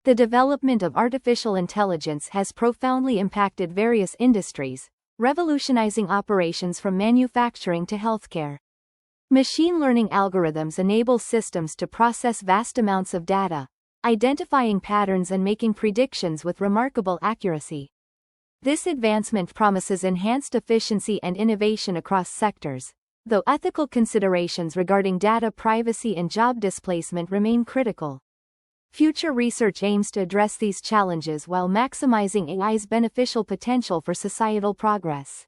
The development of artificial intelligence has profoundly impacted various industries, revolutionizing operations from manufacturing to healthcare. Machine learning algorithms enable systems to process vast amounts of data, identifying patterns and making predictions with remarkable accuracy. This advancement promises enhanced efficiency and innovation across sectors, though ethical considerations regarding data privacy and job displacement remain critical. Future research aims to address these challenges while maximizing AI's beneficial potential for societal progress.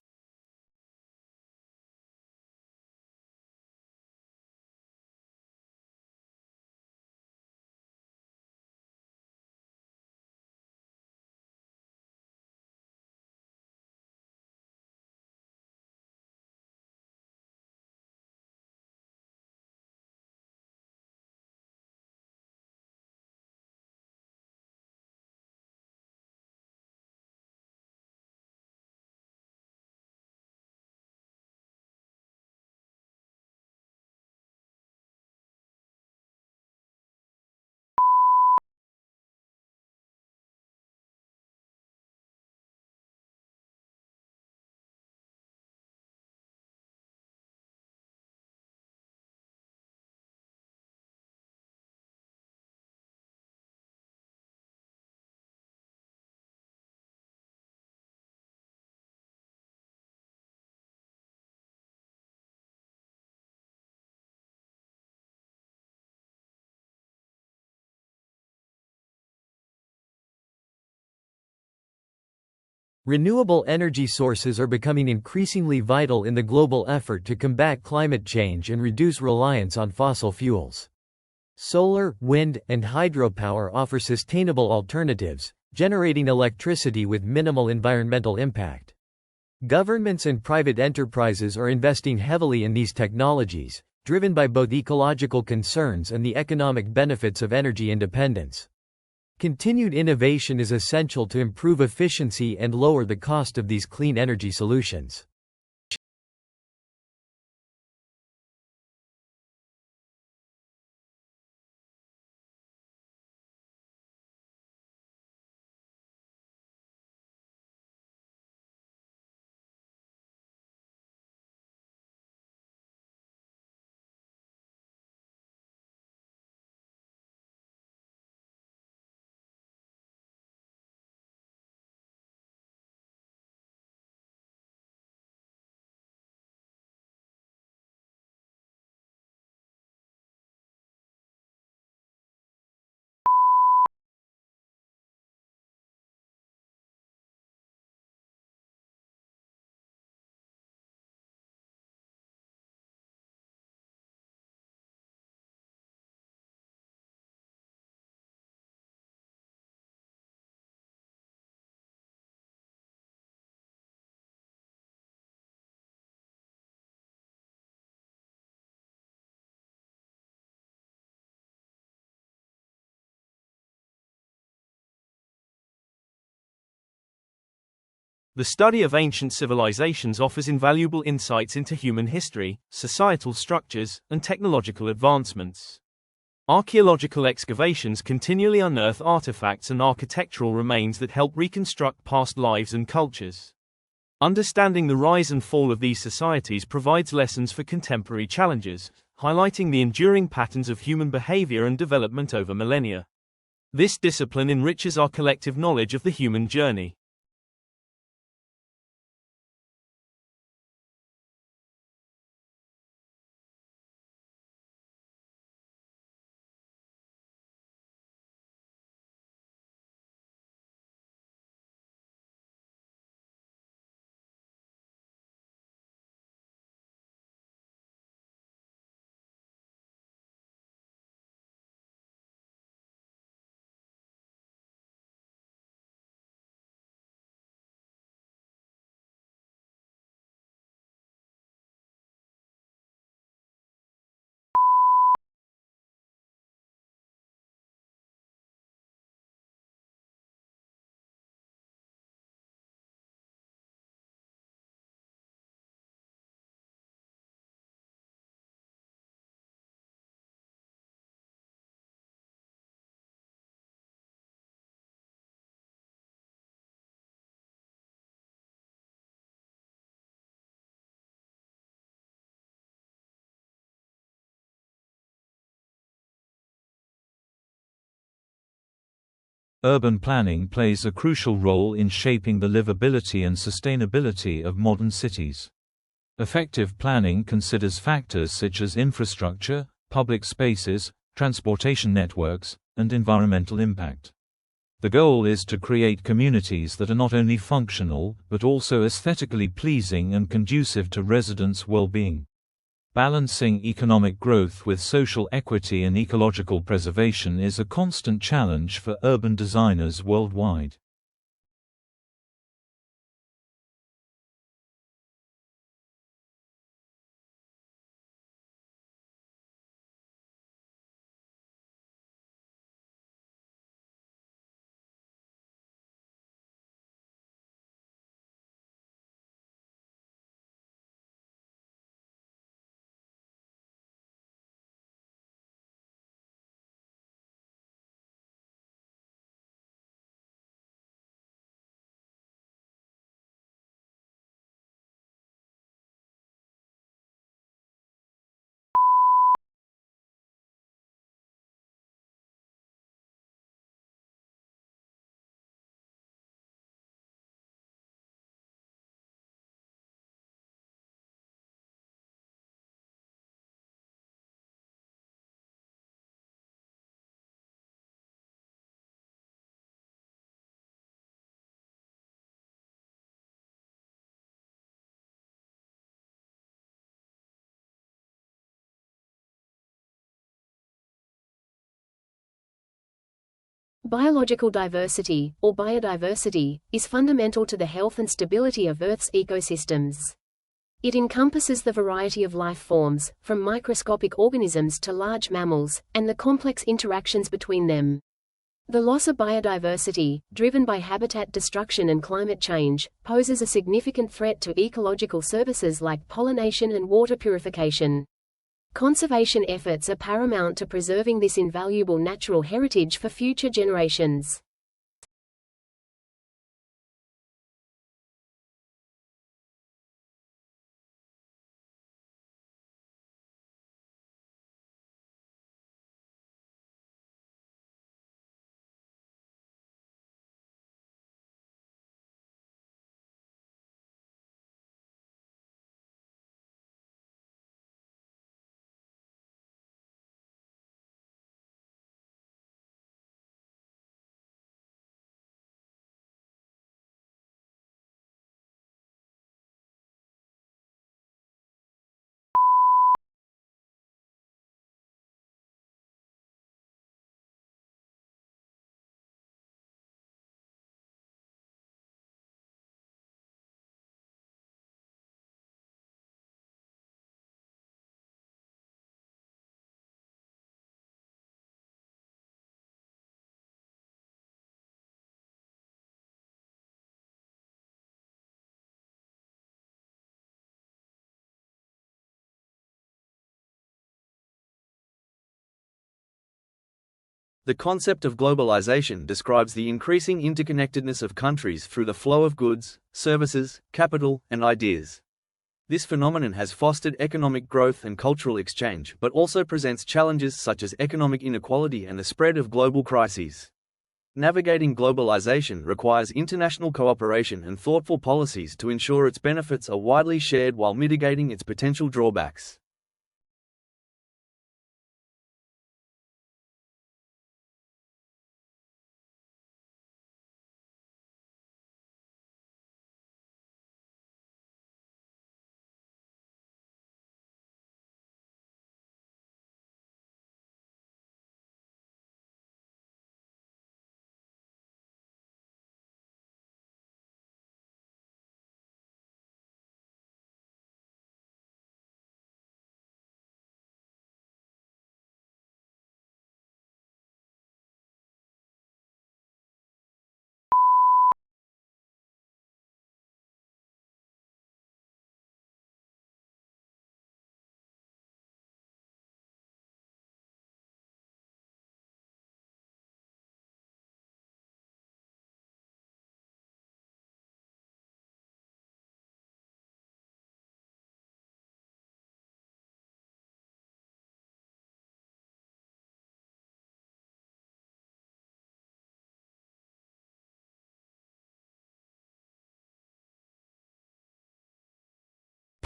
Renewable energy sources are becoming increasingly vital in the global effort to combat climate change and reduce reliance on fossil fuels. Solar, wind, and hydropower offer sustainable alternatives, generating electricity with minimal environmental impact. Governments and private enterprises are investing heavily in these technologies, driven by both ecological concerns and the economic benefits of energy independence. Continued innovation is essential to improve efficiency and lower the cost of these clean energy solutions. The study of ancient civilizations offers invaluable insights into human history, societal structures, and technological advancements. Archaeological excavations continually unearth artifacts and architectural remains that help reconstruct past lives and cultures. Understanding the rise and fall of these societies provides lessons for contemporary challenges, highlighting the enduring patterns of human behavior and development over millennia. This discipline enriches our collective knowledge of the human journey. Urban planning plays a crucial role in shaping the livability and sustainability of modern cities. Effective planning considers factors such as infrastructure, public spaces, transportation networks, and environmental impact. The goal is to create communities that are not only functional, but also aesthetically pleasing and conducive to residents' well-being. Balancing economic growth with social equity and ecological preservation is a constant challenge for urban designers worldwide. Biological diversity, or biodiversity, is fundamental to the health and stability of Earth's ecosystems. It encompasses the variety of life forms, from microscopic organisms to large mammals, and the complex interactions between them. The loss of biodiversity, driven by habitat destruction and climate change, poses a significant threat to ecological services like pollination and water purification. Conservation efforts are paramount to preserving this invaluable natural heritage for future generations. The concept of globalization describes the increasing interconnectedness of countries through the flow of goods, services, capital, and ideas. This phenomenon has fostered economic growth and cultural exchange, but also presents challenges such as economic inequality and the spread of global crises. Navigating globalization requires international cooperation and thoughtful policies to ensure its benefits are widely shared while mitigating its potential drawbacks.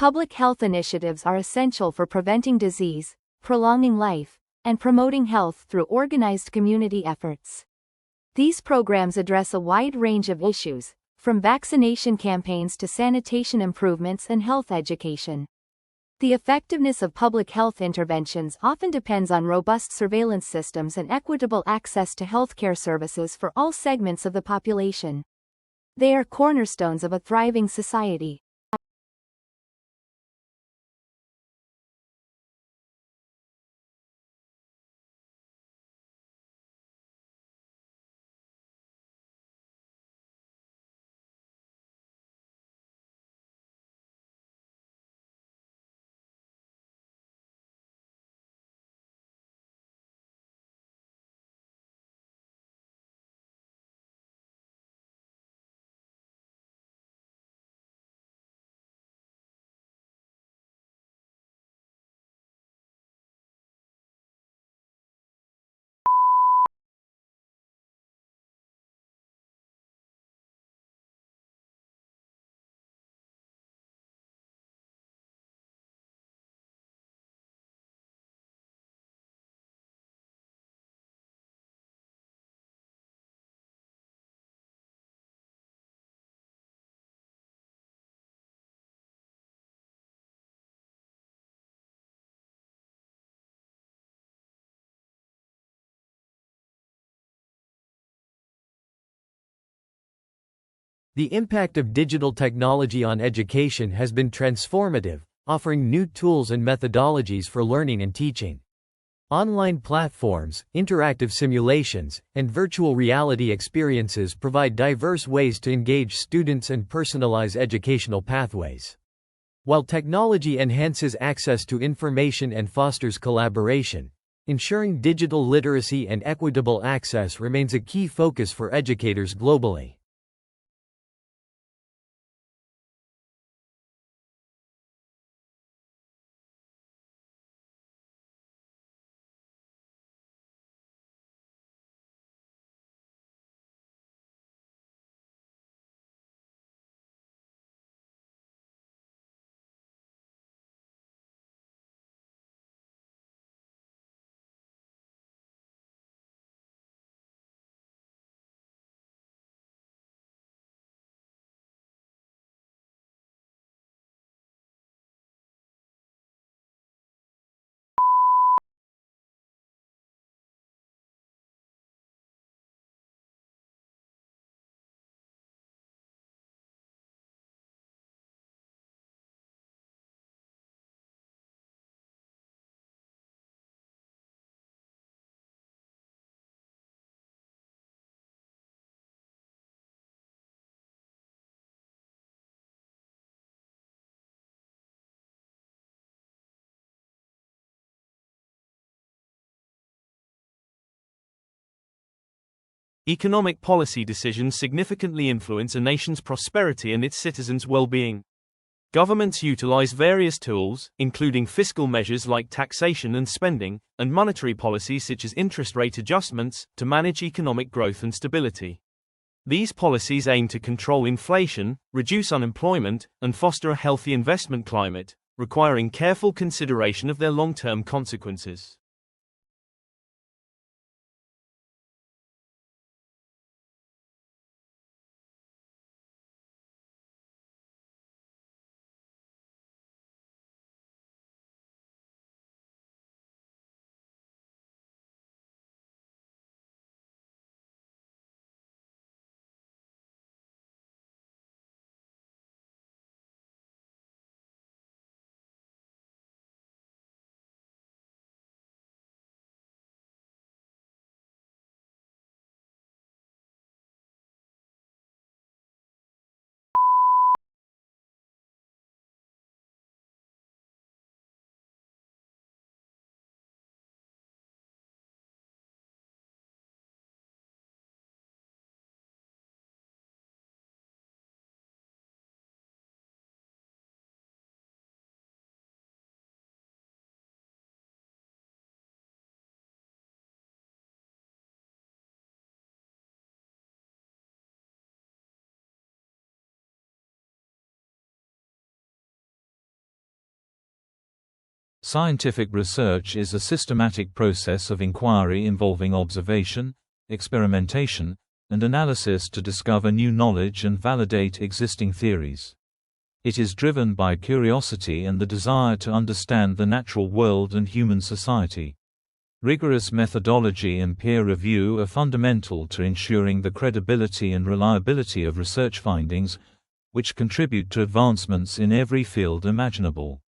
Public health initiatives are essential for preventing disease, prolonging life, and promoting health through organized community efforts. These programs address a wide range of issues, from vaccination campaigns to sanitation improvements and health education. The effectiveness of public health interventions often depends on robust surveillance systems and equitable access to healthcare services for all segments of the population. They are cornerstones of a thriving society. The impact of digital technology on education has been transformative, offering new tools and methodologies for learning and teaching. Online platforms, interactive simulations, and virtual reality experiences provide diverse ways to engage students and personalize educational pathways. While technology enhances access to information and fosters collaboration, ensuring digital literacy and equitable access remains a key focus for educators globally. Economic policy decisions significantly influence a nation's prosperity and its citizens' well-being. Governments utilize various tools, including fiscal measures like taxation and spending, and monetary policies such as interest rate adjustments, to manage economic growth and stability. These policies aim to control inflation, reduce unemployment, and foster a healthy investment climate, requiring careful consideration of their long-term consequences. Scientific research is a systematic process of inquiry involving observation, experimentation, and analysis to discover new knowledge and validate existing theories. It is driven by curiosity and the desire to understand the natural world and human society. Rigorous methodology and peer review are fundamental to ensuring the credibility and reliability of research findings, which contribute to advancements in every field imaginable.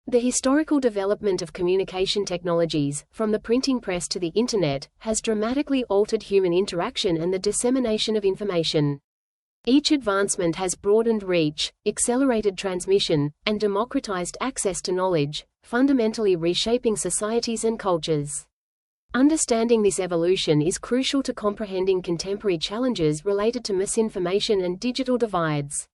The historical development of communication technologies, from the printing press to the Internet, has dramatically altered human interaction and the dissemination of information. Each advancement has broadened reach, accelerated transmission, and democratized access to knowledge, fundamentally reshaping societies and cultures. Understanding this evolution is crucial to comprehending contemporary challenges related to misinformation and digital divides.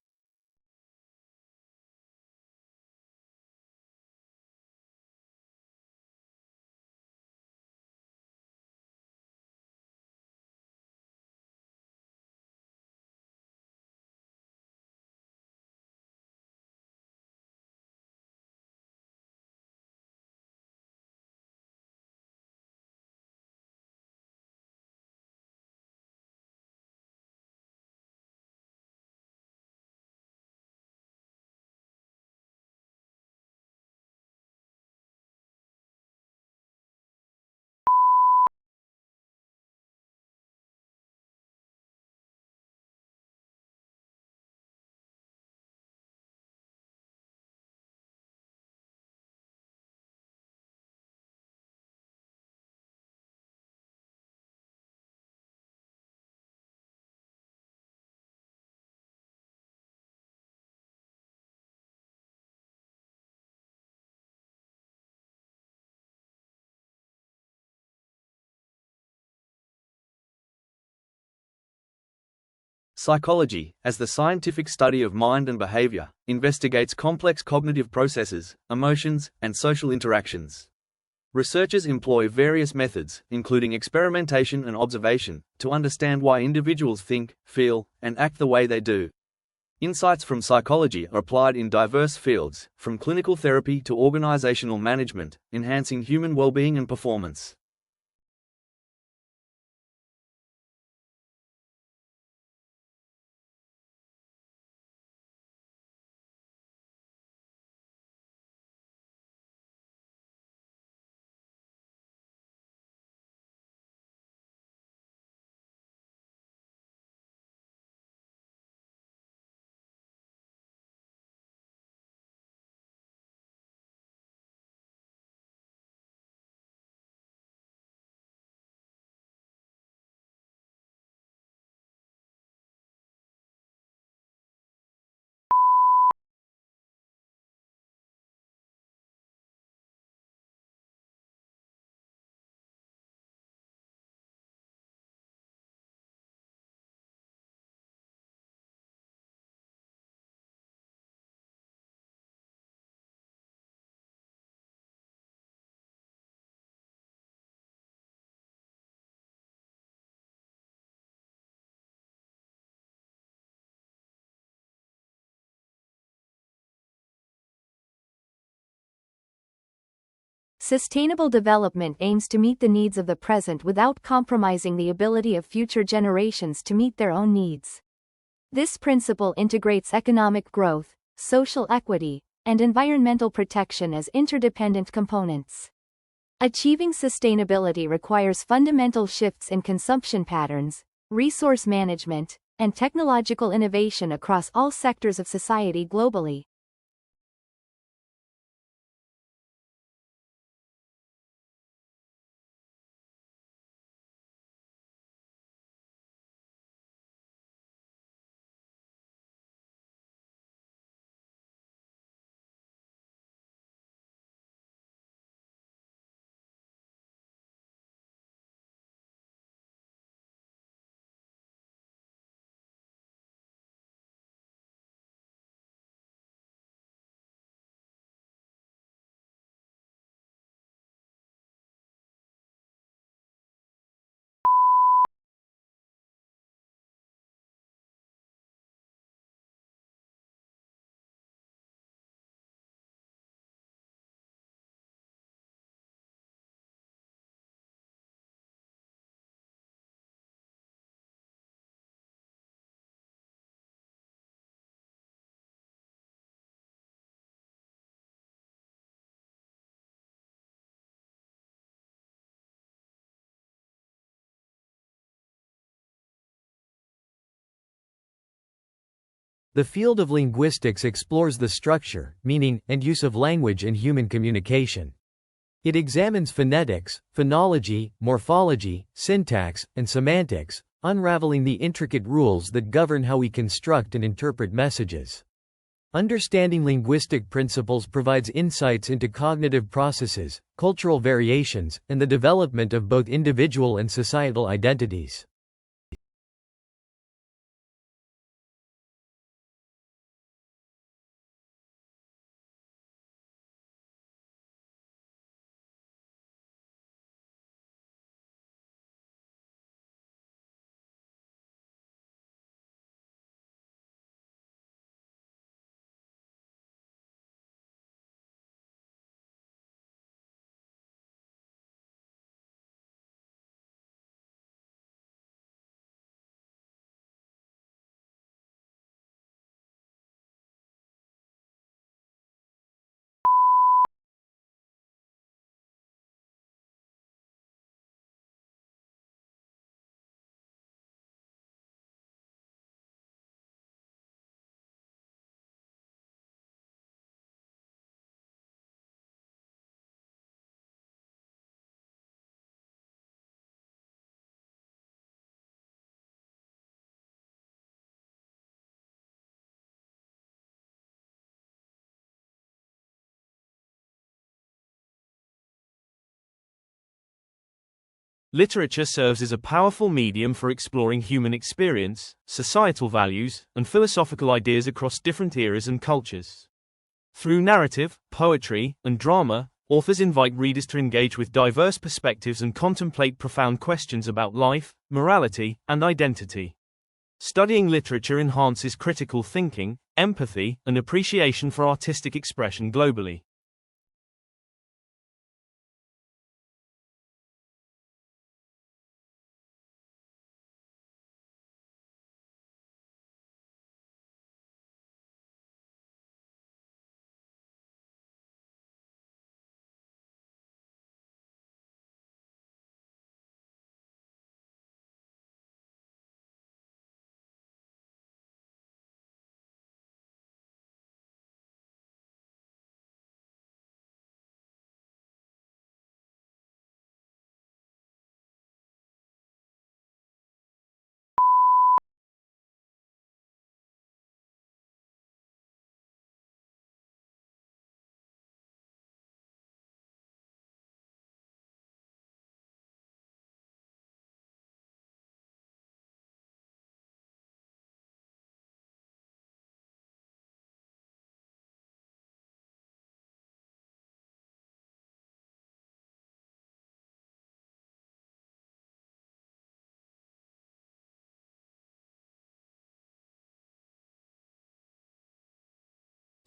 Psychology, as the scientific study of mind and behavior, investigates complex cognitive processes, emotions, and social interactions. Researchers employ various methods, including experimentation and observation, to understand why individuals think, feel, and act the way they do. Insights from psychology are applied in diverse fields, from clinical therapy to organizational management, enhancing human well-being and performance. Sustainable development aims to meet the needs of the present without compromising the ability of future generations to meet their own needs. This principle integrates economic growth, social equity, and environmental protection as interdependent components. Achieving sustainability requires fundamental shifts in consumption patterns, resource management, and technological innovation across all sectors of society globally. The field of linguistics explores the structure, meaning, and use of language in human communication. It examines phonetics, phonology, morphology, syntax, and semantics, unraveling the intricate rules that govern how we construct and interpret messages. Understanding linguistic principles provides insights into cognitive processes, cultural variations, and the development of both individual and societal identities. Literature serves as a powerful medium for exploring human experience, societal values, and philosophical ideas across different eras and cultures. Through narrative, poetry, and drama, authors invite readers to engage with diverse perspectives and contemplate profound questions about life, morality, and identity. Studying literature enhances critical thinking, empathy, and appreciation for artistic expression globally.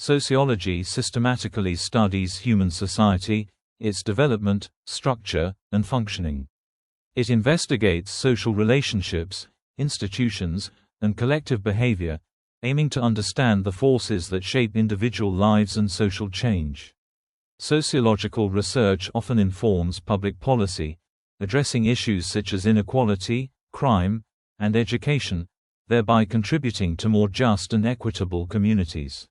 Sociology systematically studies human society, its development, structure, and functioning. It investigates social relationships, institutions, and collective behavior, aiming to understand the forces that shape individual lives and social change. Sociological research often informs public policy, addressing issues such as inequality, crime, and education, thereby contributing to more just and equitable communities.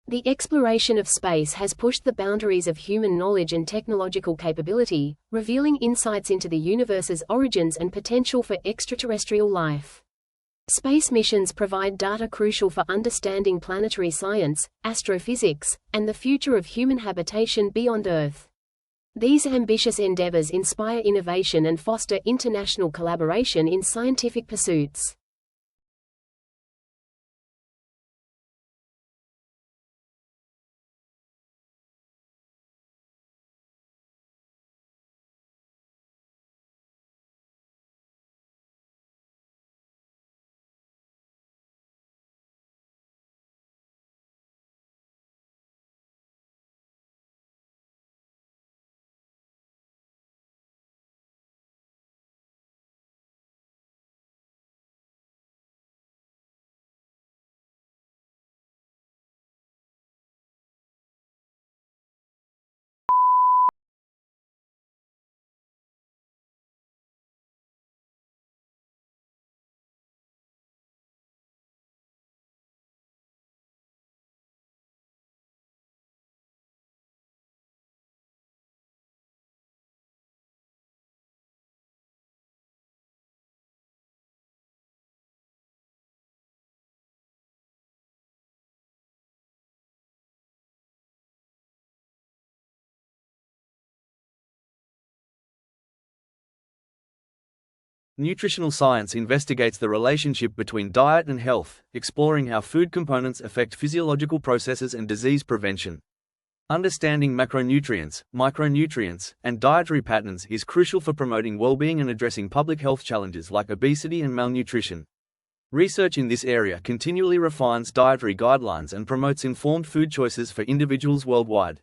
The exploration of space has pushed the boundaries of human knowledge and technological capability, revealing insights into the universe's origins and potential for extraterrestrial life. Space missions provide data crucial for understanding planetary science, astrophysics, and the future of human habitation beyond Earth. These ambitious endeavors inspire innovation and foster international collaboration in scientific pursuits. Nutritional science investigates the relationship between diet and health, exploring how food components affect physiological processes and disease prevention. Understanding macronutrients, micronutrients, and dietary patterns is crucial for promoting well-being and addressing public health challenges like obesity and malnutrition. Research in this area continually refines dietary guidelines and promotes informed food choices for individuals worldwide.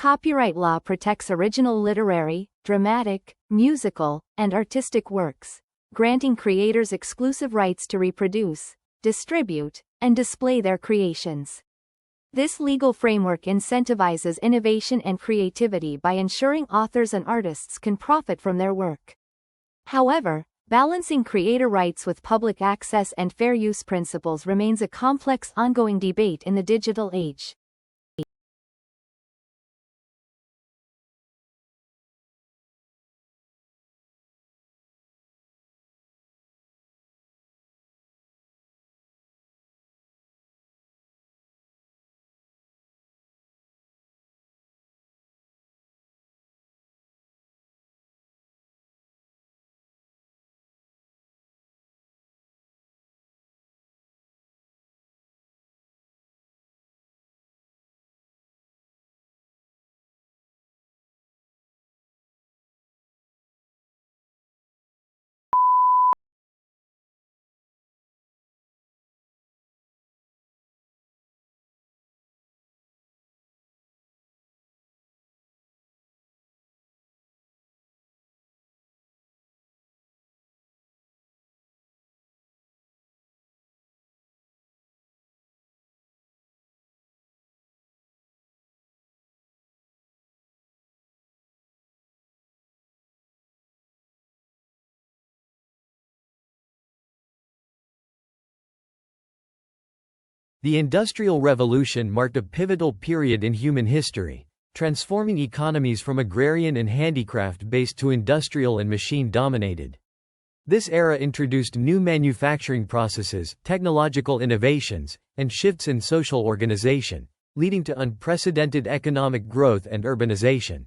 Copyright law protects original literary, dramatic, musical, and artistic works. granting creators exclusive rights to reproduce, distribute, and display their creations. This legal framework incentivizes innovation and creativity by ensuring authors and artists can profit from their work. However, balancing creator rights with public access and fair use principles remains a complex ongoing debate in the digital age. The Industrial Revolution marked a pivotal period in human history, transforming economies from agrarian and handicraft-based to industrial and machine-dominated. This era introduced new manufacturing processes, technological innovations, and shifts in social organization, leading to unprecedented economic growth and urbanization.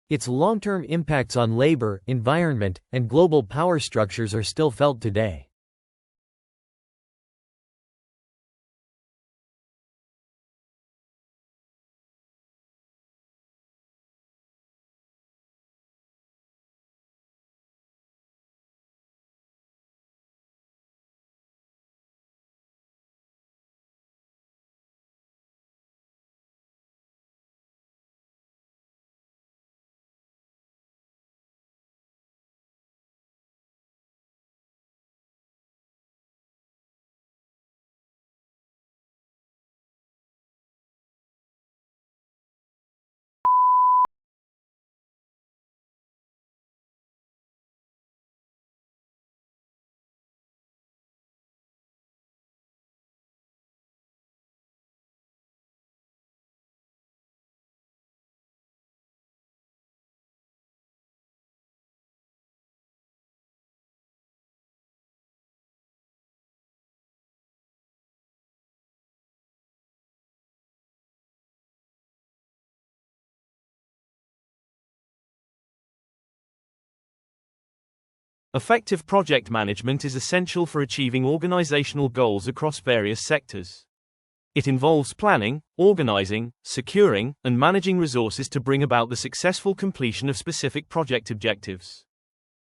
Its long-term impacts on labor, environment, and global power structures are still felt today. Effective project management is essential for achieving organizational goals across various sectors. It involves planning, organizing, securing, and managing resources to bring about the successful completion of specific project objectives.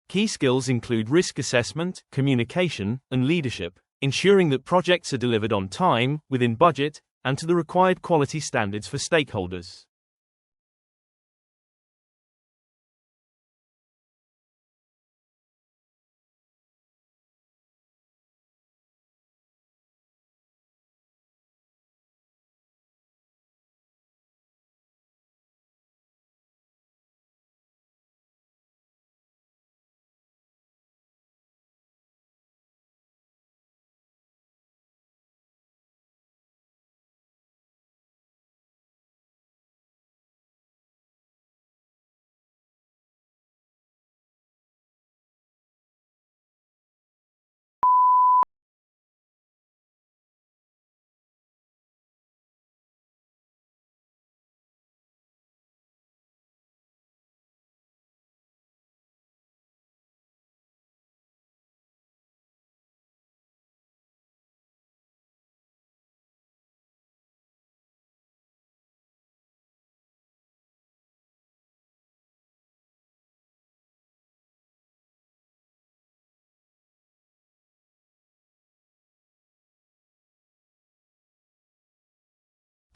Key skills include risk assessment, communication, and leadership, ensuring that projects are delivered on time, within budget, and to the required quality standards for stakeholders.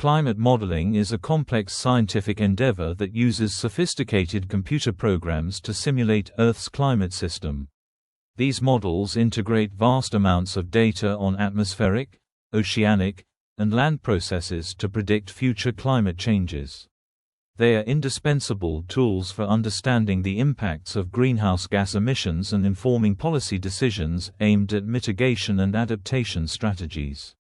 Climate modeling is a complex scientific endeavor that uses sophisticated computer programs to simulate Earth's climate system. These models integrate vast amounts of data on atmospheric, oceanic, and land processes to predict future climate changes. They are indispensable tools for understanding the impacts of greenhouse gas emissions and informing policy decisions aimed at mitigation and adaptation strategies.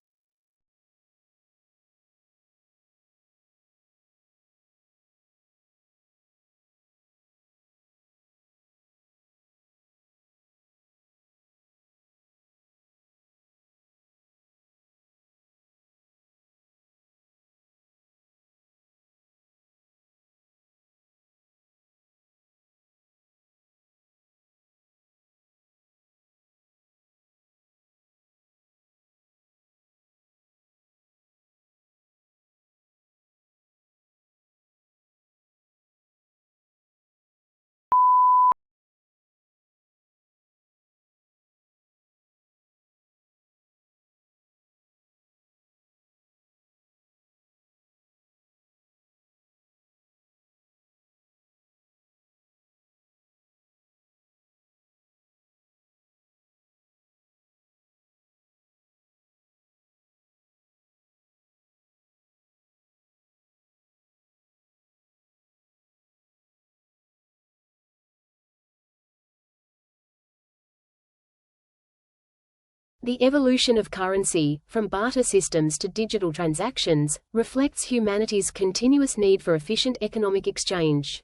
The evolution of currency, from barter systems to digital transactions, reflects humanity's continuous need for efficient economic exchange.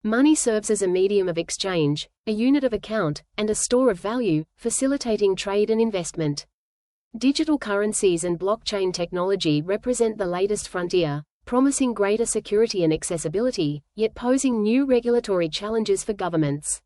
Money serves as a medium of exchange, a unit of account, and a store of value, facilitating trade and investment. Digital currencies and blockchain technology represent the latest frontier, promising greater security and accessibility, yet posing new regulatory challenges for governments.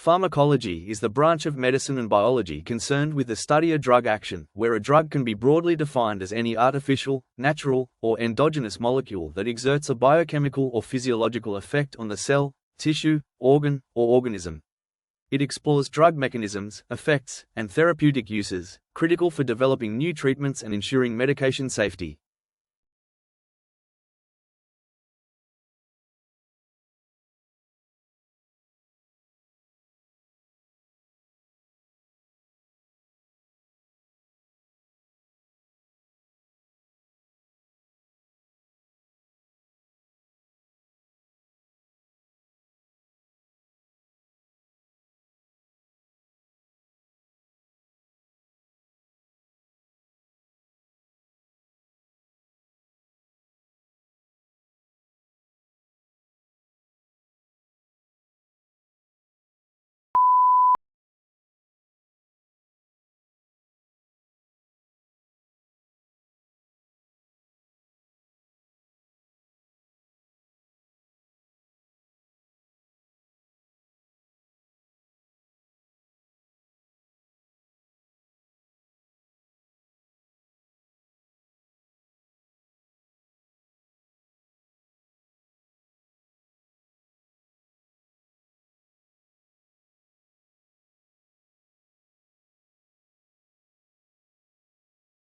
Pharmacology is the branch of medicine and biology concerned with the study of drug action, where a drug can be broadly defined as any artificial, natural, or endogenous molecule that exerts a biochemical or physiological effect on the cell, tissue, organ, or organism. It explores drug mechanisms, effects, and therapeutic uses, critical for developing new treatments and ensuring medication safety.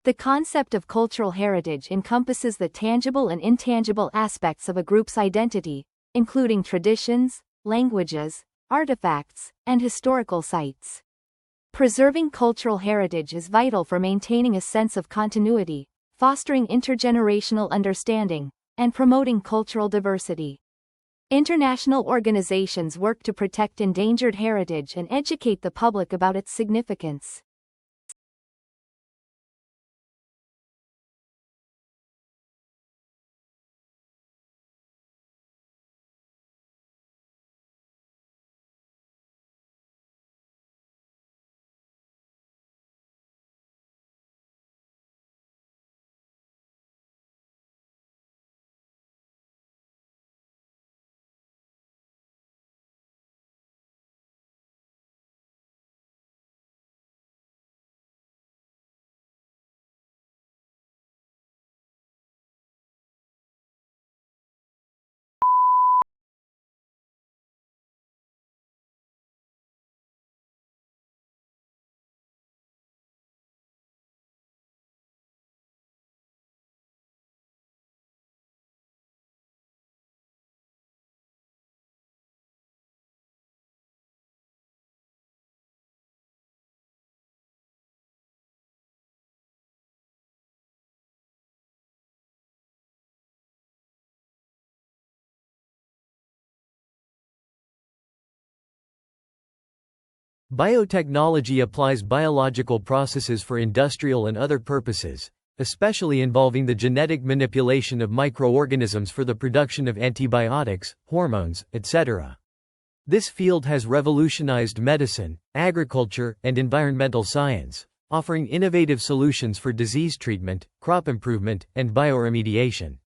The concept of cultural heritage encompasses the tangible and intangible aspects of a group's identity, including traditions, languages, artifacts, and historical sites. Preserving cultural heritage is vital for maintaining a sense of continuity, fostering intergenerational understanding, and promoting cultural diversity. International organizations work to protect endangered heritage and educate the public about its significance. Biotechnology applies biological processes for industrial and other purposes, especially involving the genetic manipulation of microorganisms for the production of antibiotics, hormones, etc. This field has revolutionized medicine, agriculture, and environmental science, offering innovative solutions for disease treatment, crop improvement, and bioremediation.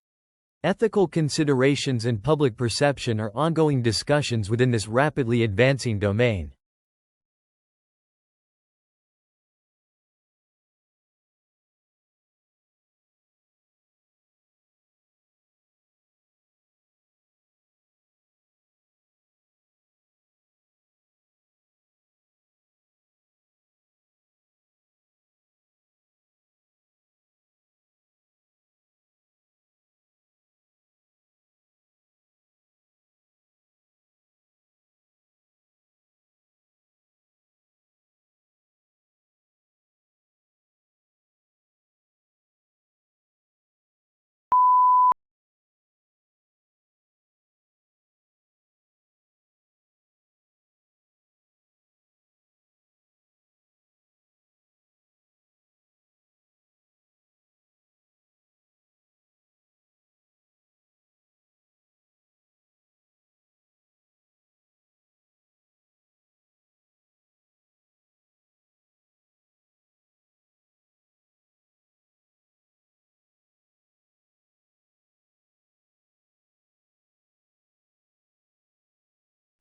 Ethical considerations and public perception are ongoing discussions within this rapidly advancing domain.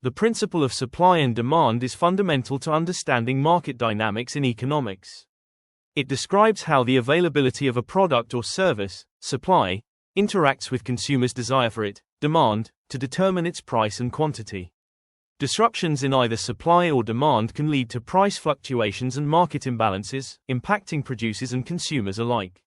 The principle of supply and demand is fundamental to understanding market dynamics in economics. It describes how the availability of a product or service, supply, interacts with consumers' desire for it, demand, to determine its price and quantity. Disruptions in either supply or demand can lead to price fluctuations and market imbalances, impacting producers and consumers alike.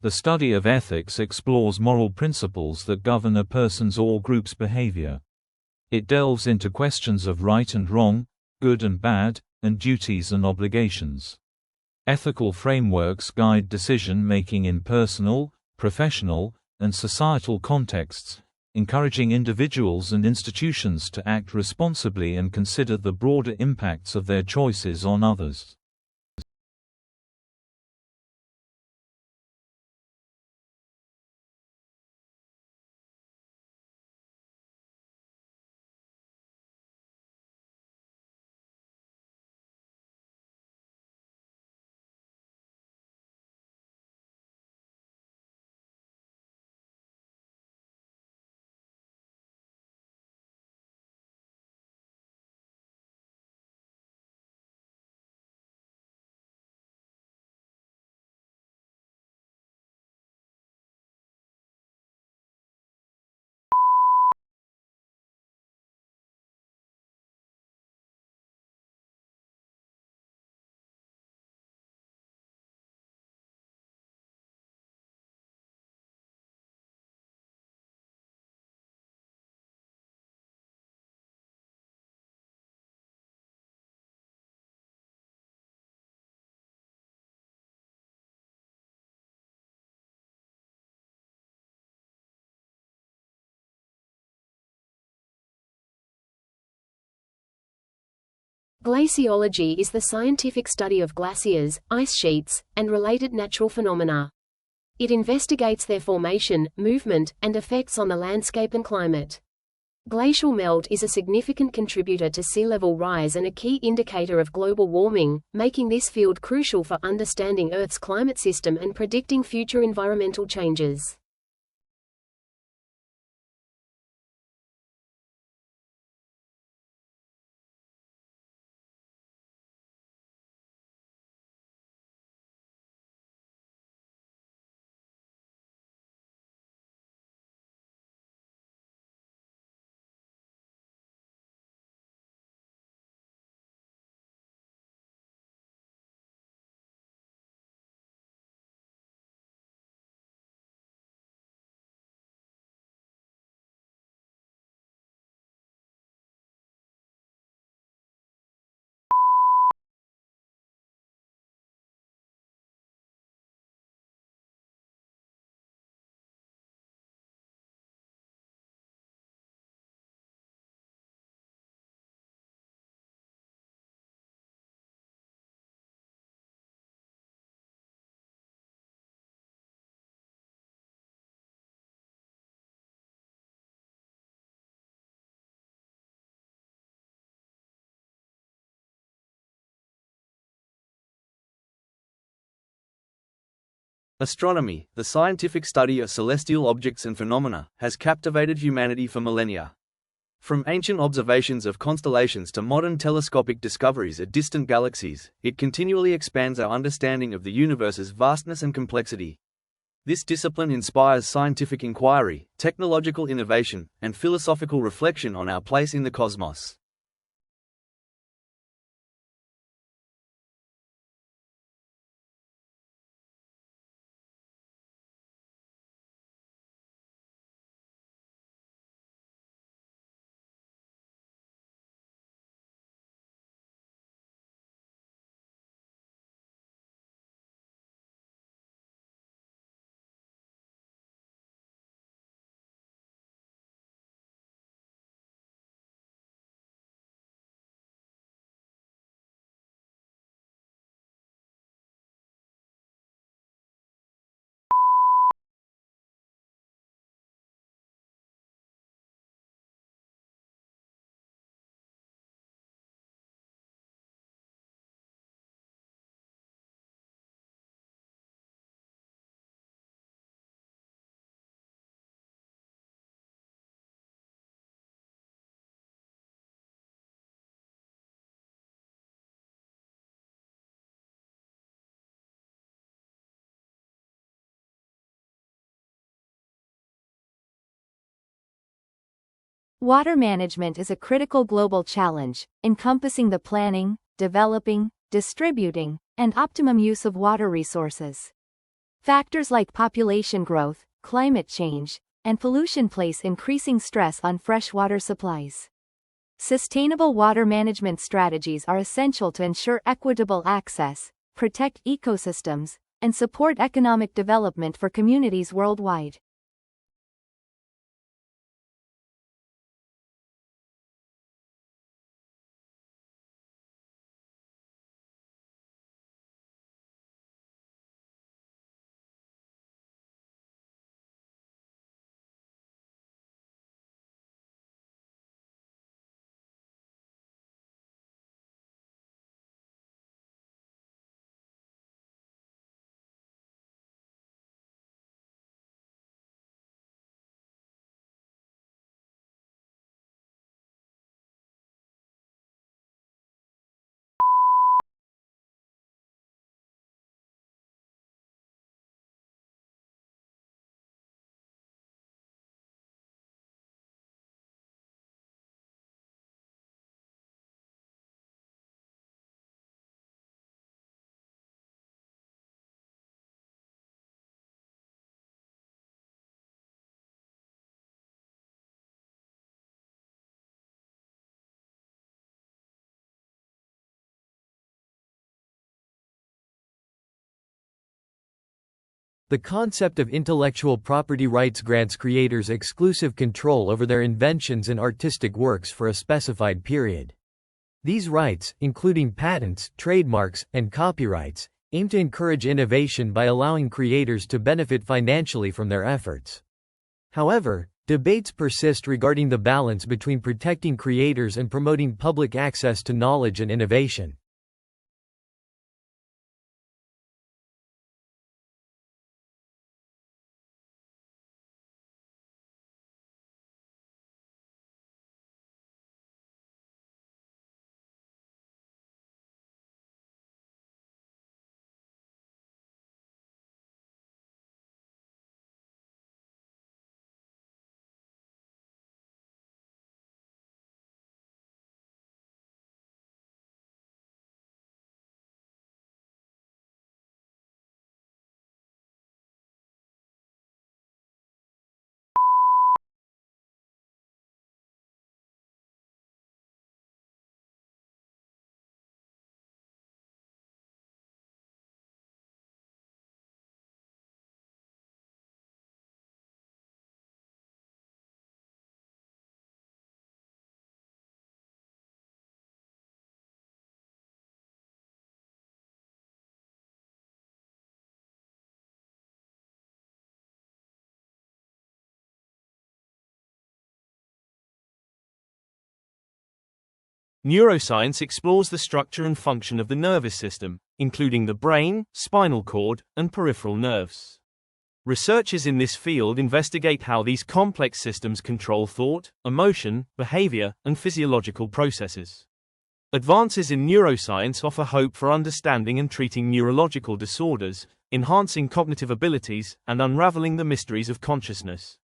The study of ethics explores moral principles that govern a person's or group's behavior. It delves into questions of right and wrong, good and bad, and duties and obligations. Ethical frameworks guide decision-making in personal, professional, and societal contexts, encouraging individuals and institutions to act responsibly and consider the broader impacts of their choices on others. Glaciology is the scientific study of glaciers, ice sheets, and related natural phenomena. It investigates their formation, movement, and effects on the landscape and climate. Glacial melt is a significant contributor to sea level rise and a key indicator of global warming, making this field crucial for understanding Earth's climate system and predicting future environmental changes. Astronomy, the scientific study of celestial objects and phenomena, has captivated humanity for millennia. From ancient observations of constellations to modern telescopic discoveries at distant galaxies, it continually expands our understanding of the universe's vastness and complexity. This discipline inspires scientific inquiry, technological innovation, and philosophical reflection on our place in the cosmos. Water management is a critical global challenge, encompassing the planning, developing, distributing, and optimum use of water resources. Factors like population growth, climate change, and pollution place increasing stress on freshwater supplies. Sustainable water management strategies are essential to ensure equitable access, protect ecosystems, and support economic development for communities worldwide. The concept of intellectual property rights grants creators exclusive control over their inventions and artistic works for a specified period. These rights, including patents, trademarks, and copyrights, aim to encourage innovation by allowing creators to benefit financially from their efforts. However, debates persist regarding the balance between protecting creators and promoting public access to knowledge and innovation. Neuroscience explores the structure and function of the nervous system, including the brain, spinal cord, and peripheral nerves. Researchers in this field investigate how these complex systems control thought, emotion, behavior, and physiological processes. Advances in neuroscience offer hope for understanding and treating neurological disorders, enhancing cognitive abilities, and unraveling the mysteries of consciousness.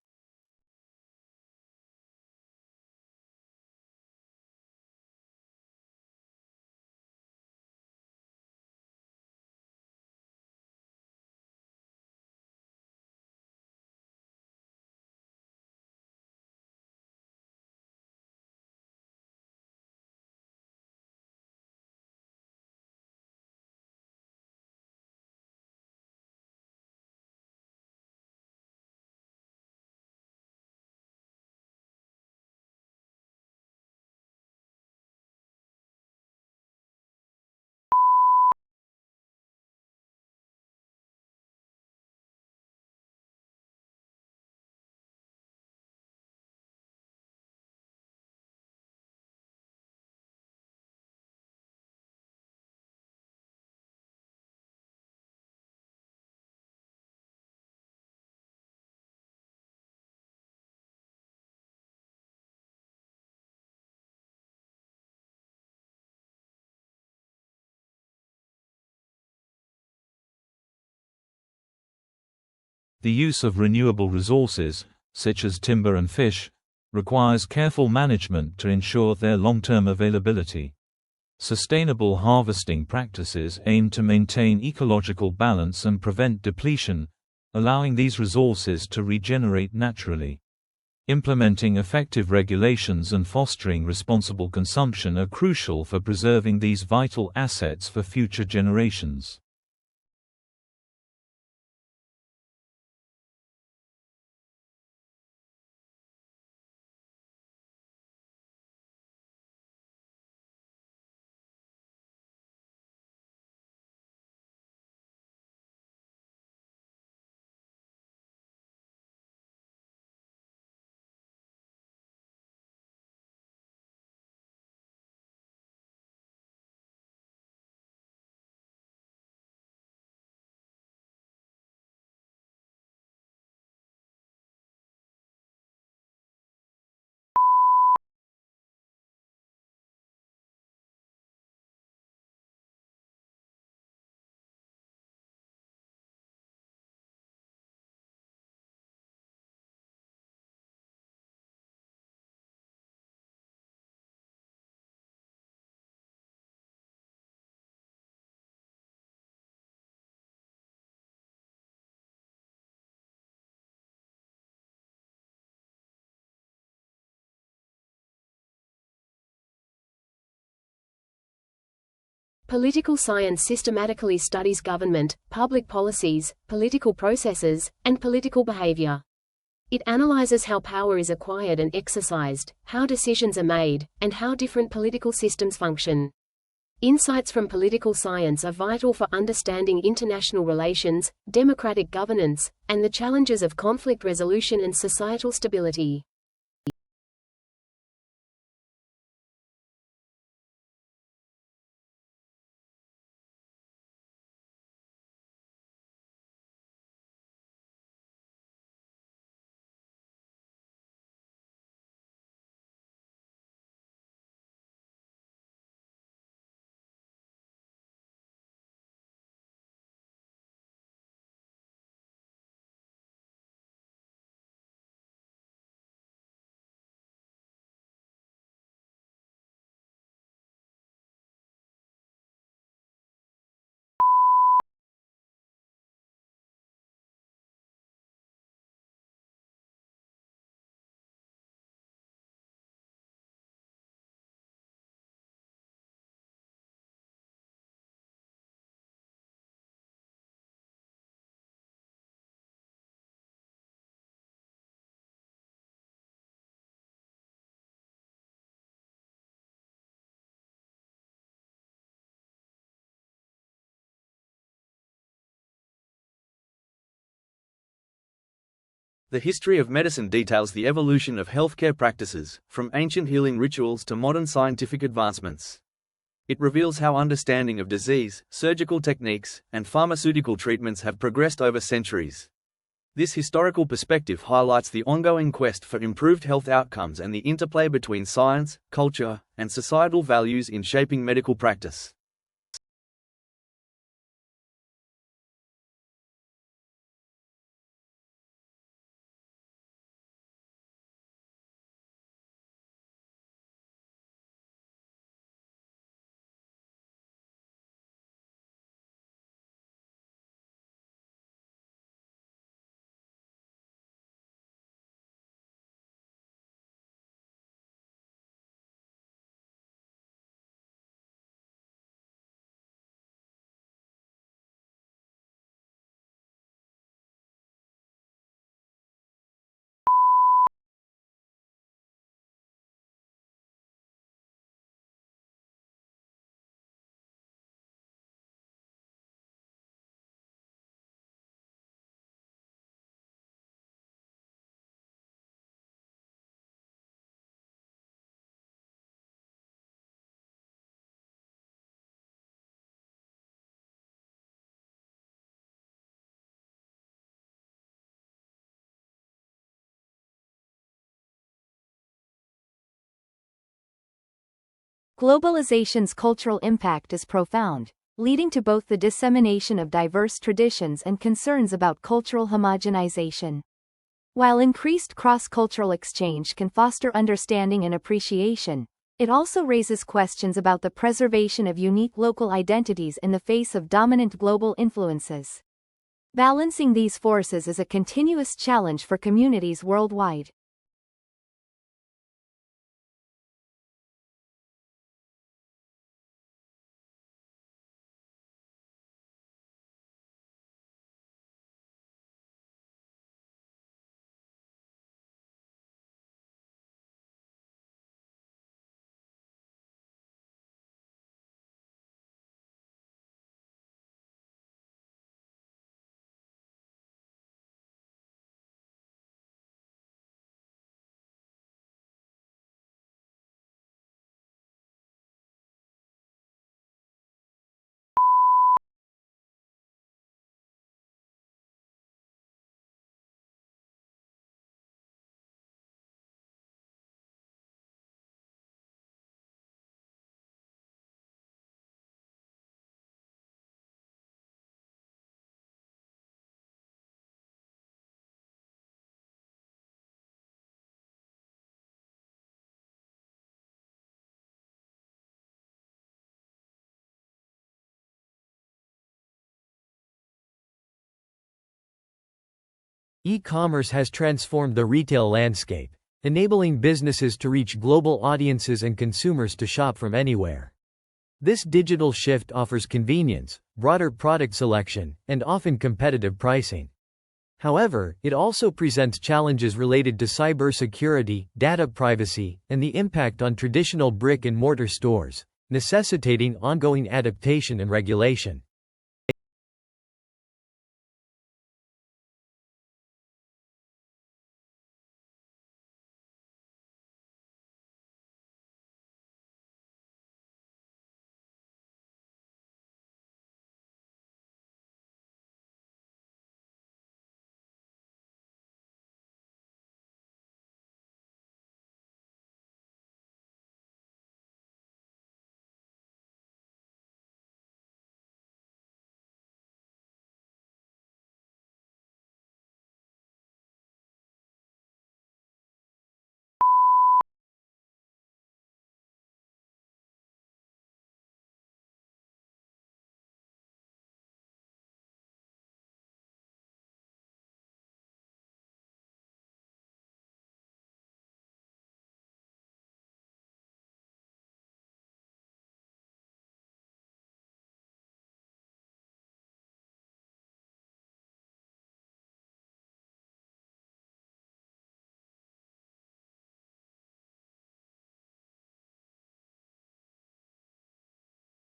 The use of renewable resources, such as timber and fish, requires careful management to ensure their long-term availability. Sustainable harvesting practices aim to maintain ecological balance and prevent depletion, allowing these resources to regenerate naturally. Implementing effective regulations and fostering responsible consumption are crucial for preserving these vital assets for future generations. Political science systematically studies government, public policies, political processes, and political behavior. It analyzes how power is acquired and exercised, how decisions are made, and how different political systems function. Insights from political science are vital for understanding international relations, democratic governance, and the challenges of conflict resolution and societal stability. The history of medicine details the evolution of healthcare practices, from ancient healing rituals to modern scientific advancements. It reveals how understanding of disease, surgical techniques, and pharmaceutical treatments have progressed over centuries. This historical perspective highlights the ongoing quest for improved health outcomes and the interplay between science, culture, and societal values in shaping medical practice. Globalization's cultural impact is profound, leading to both the dissemination of diverse traditions and concerns about cultural homogenization. While increased cross-cultural exchange can foster understanding and appreciation, it also raises questions about the preservation of unique local identities in the face of dominant global influences. Balancing these forces is a continuous challenge for communities worldwide. E-commerce has transformed the retail landscape, enabling businesses to reach global audiences and consumers to shop from anywhere. This digital shift offers convenience, broader product selection, and often competitive pricing. However, it also presents challenges related to cybersecurity, data privacy, and the impact on traditional brick-and-mortar stores, necessitating ongoing adaptation and regulation.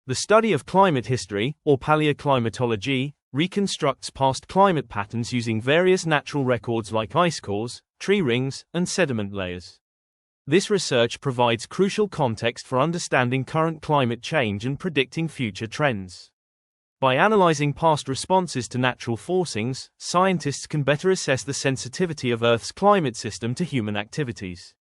The study of climate history, or paleoclimatology, reconstructs past climate patterns using various natural records like ice cores, tree rings, and sediment layers. This research provides crucial context for understanding current climate change and predicting future trends. By analyzing past responses to natural forcings, scientists can better assess the sensitivity of Earth's climate system to human activities.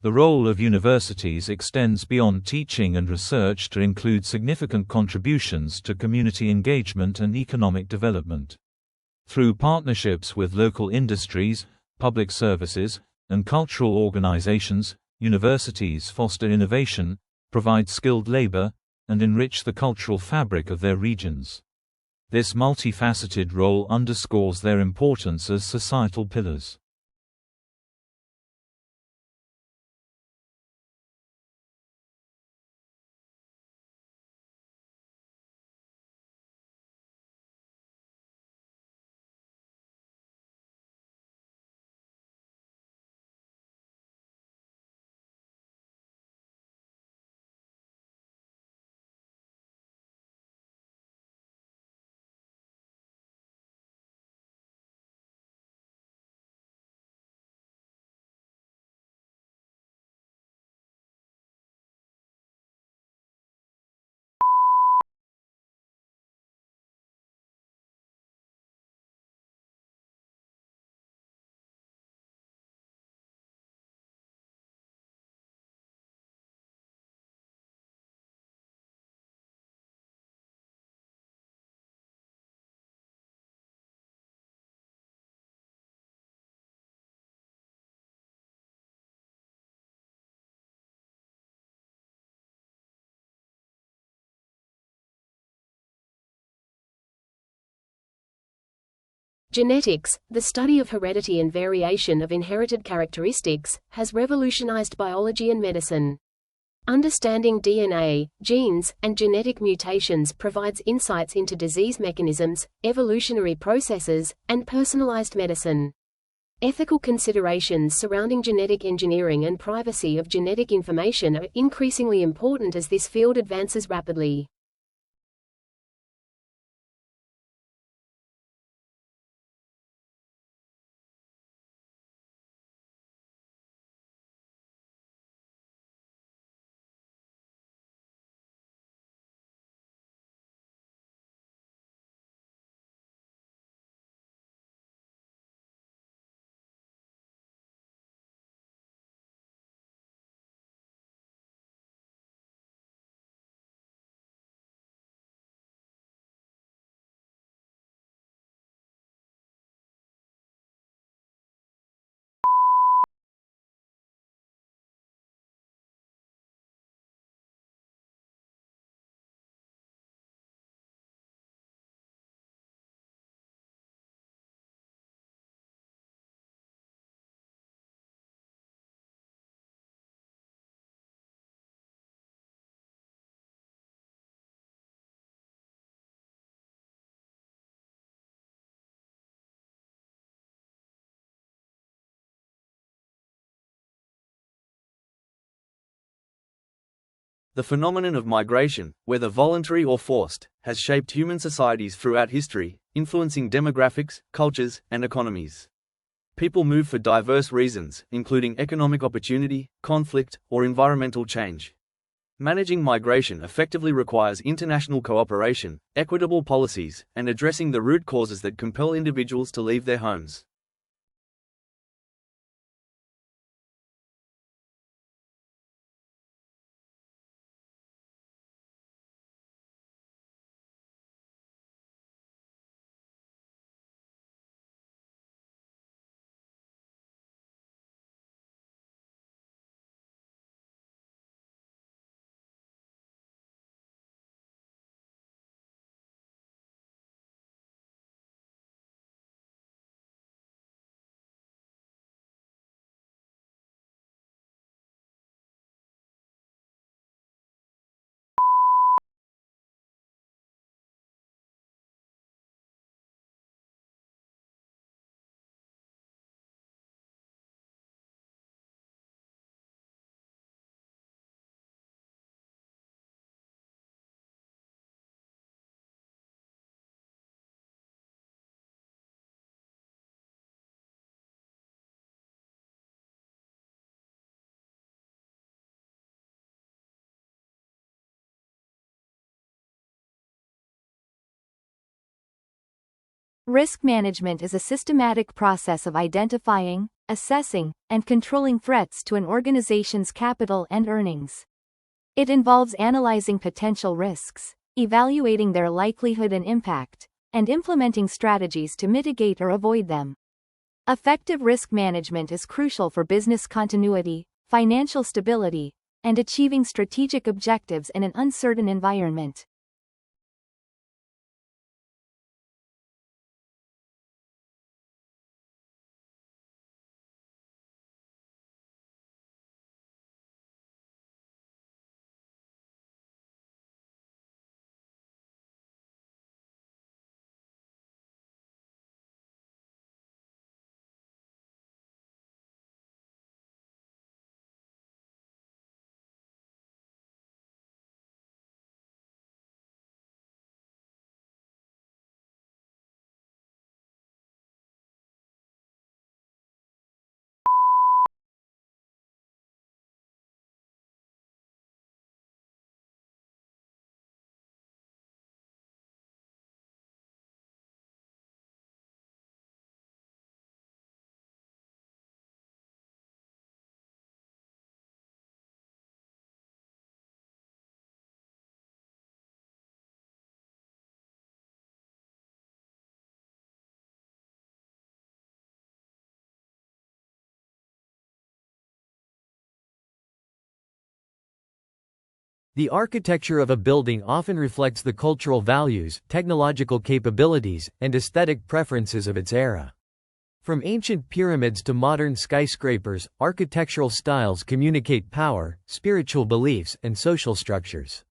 The role of universities extends beyond teaching and research to include significant contributions to community engagement and economic development. Through partnerships with local industries, public services, and cultural organizations, universities foster innovation, provide skilled labor, and enrich the cultural fabric of their regions. This multifaceted role underscores their importance as societal pillars. Genetics, the study of heredity and variation of inherited characteristics, has revolutionized biology and medicine. Understanding DNA, genes, and genetic mutations provides insights into disease mechanisms, evolutionary processes, and personalized medicine. Ethical considerations surrounding genetic engineering and privacy of genetic information are increasingly important as this field advances rapidly. The phenomenon of migration, whether voluntary or forced, has shaped human societies throughout history, influencing demographics, cultures, and economies. People move for diverse reasons, including economic opportunity, conflict, or environmental change. Managing migration effectively requires international cooperation, equitable policies, and addressing the root causes that compel individuals to leave their homes. Risk management is a systematic process of identifying, assessing, and controlling threats to an organization's capital and earnings. It involves analyzing potential risks, evaluating their likelihood and impact, and implementing strategies to mitigate or avoid them. Effective risk management is crucial for business continuity, financial stability, and achieving strategic objectives in an uncertain environment. The architecture of a building often reflects the cultural values, technological capabilities, and aesthetic preferences of its era. From ancient pyramids to modern skyscrapers, architectural styles communicate power, spiritual beliefs, and social structures.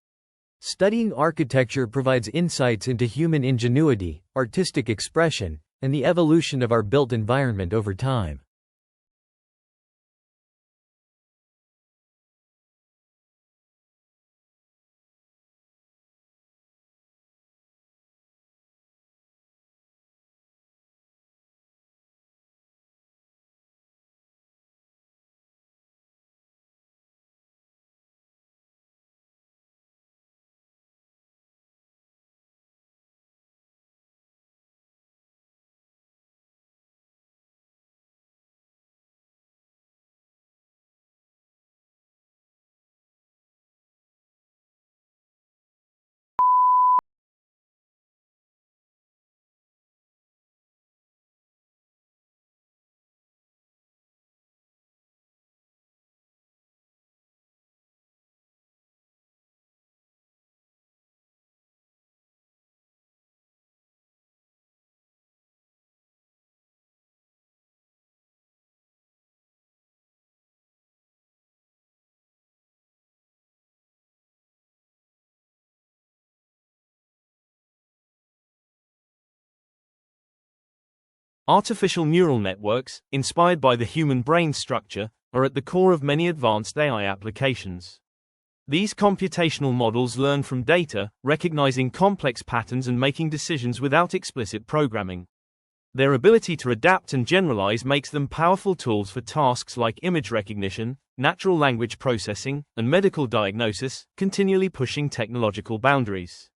Studying architecture provides insights into human ingenuity, artistic expression, and the evolution of our built environment over time. Artificial neural networks, inspired by the human brain structure, are at the core of many advanced AI applications. These computational models learn from data, recognizing complex patterns and making decisions without explicit programming. Their ability to adapt and generalize makes them powerful tools for tasks like image recognition, natural language processing, and medical diagnosis, continually pushing technological boundaries.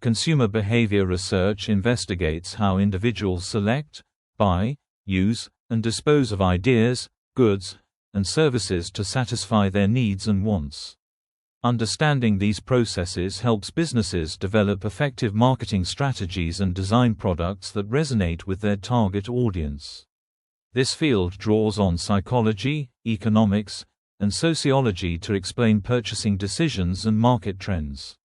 Consumer behavior research investigates how individuals select, buy, use, and dispose of ideas, goods, and services to satisfy their needs and wants. Understanding these processes helps businesses develop effective marketing strategies and design products that resonate with their target audience. This field draws on psychology, economics, and sociology to explain purchasing decisions and market trends.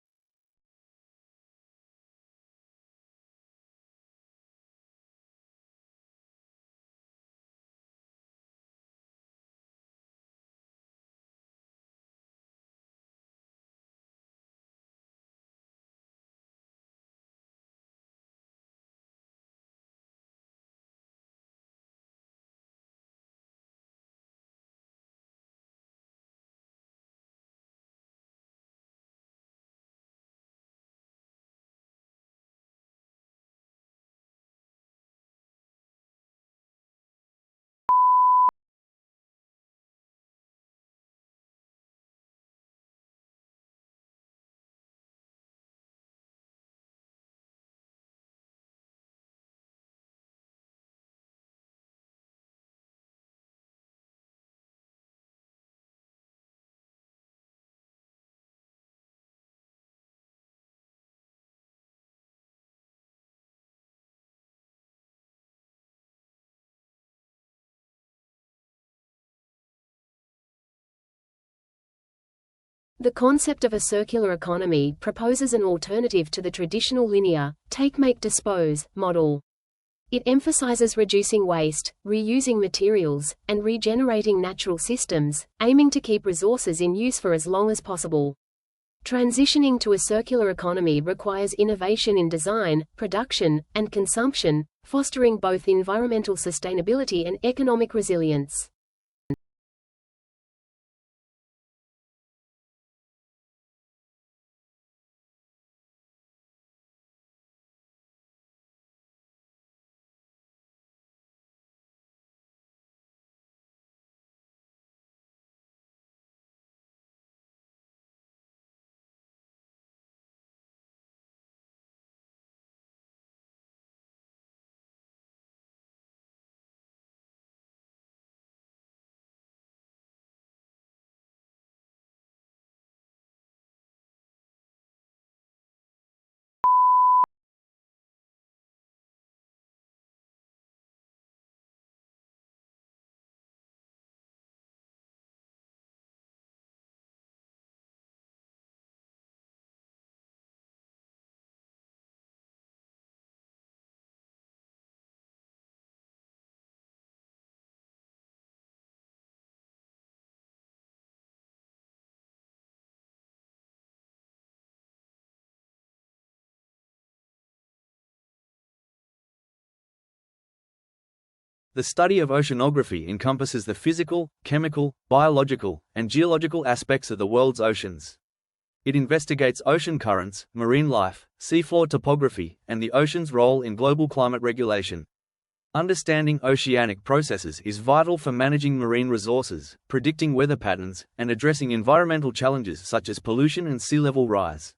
The concept of a circular economy proposes an alternative to the traditional linear, take-make-dispose, model. It emphasizes reducing waste, reusing materials, and regenerating natural systems, aiming to keep resources in use for as long as possible. Transitioning to a circular economy requires innovation in design, production, and consumption, fostering both environmental sustainability and economic resilience. The study of oceanography encompasses the physical, chemical, biological, and geological aspects of the world's oceans. It investigates ocean currents, marine life, seafloor topography, and the ocean's role in global climate regulation. Understanding oceanic processes is vital for managing marine resources, predicting weather patterns, and addressing environmental challenges such as pollution and sea level rise.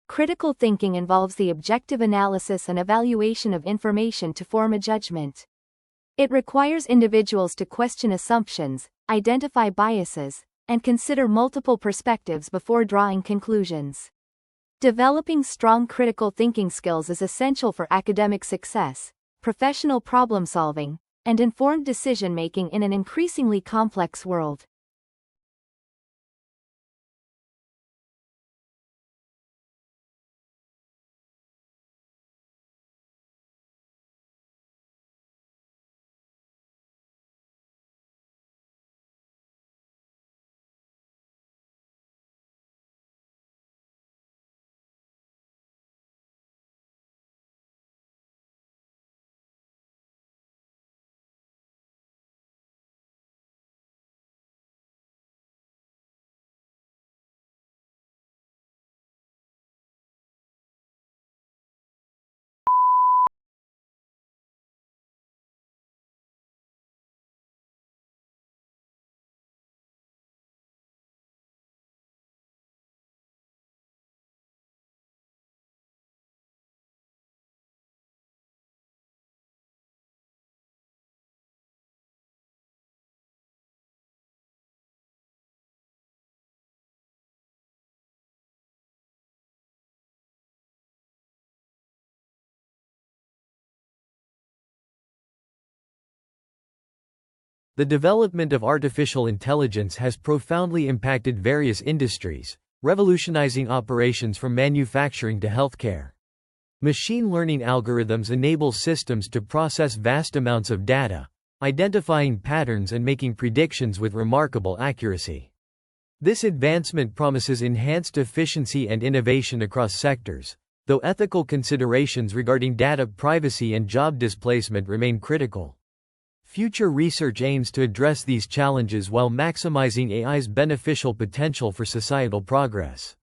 Critical thinking involves the objective analysis and evaluation of information to form a judgment. It requires individuals to question assumptions, identify biases, and consider multiple perspectives before drawing conclusions. Developing strong critical thinking skills is essential for academic success, professional problem solving, and informed decision making in an increasingly complex world. The development of artificial intelligence has profoundly impacted various industries, revolutionizing operations from manufacturing to healthcare. Machine learning algorithms enable systems to process vast amounts of data, identifying patterns and making predictions with remarkable accuracy. This advancement promises enhanced efficiency and innovation across sectors, though ethical considerations regarding data privacy and job displacement remain critical. Future research aims to address these challenges while maximizing AI's beneficial potential for societal progress.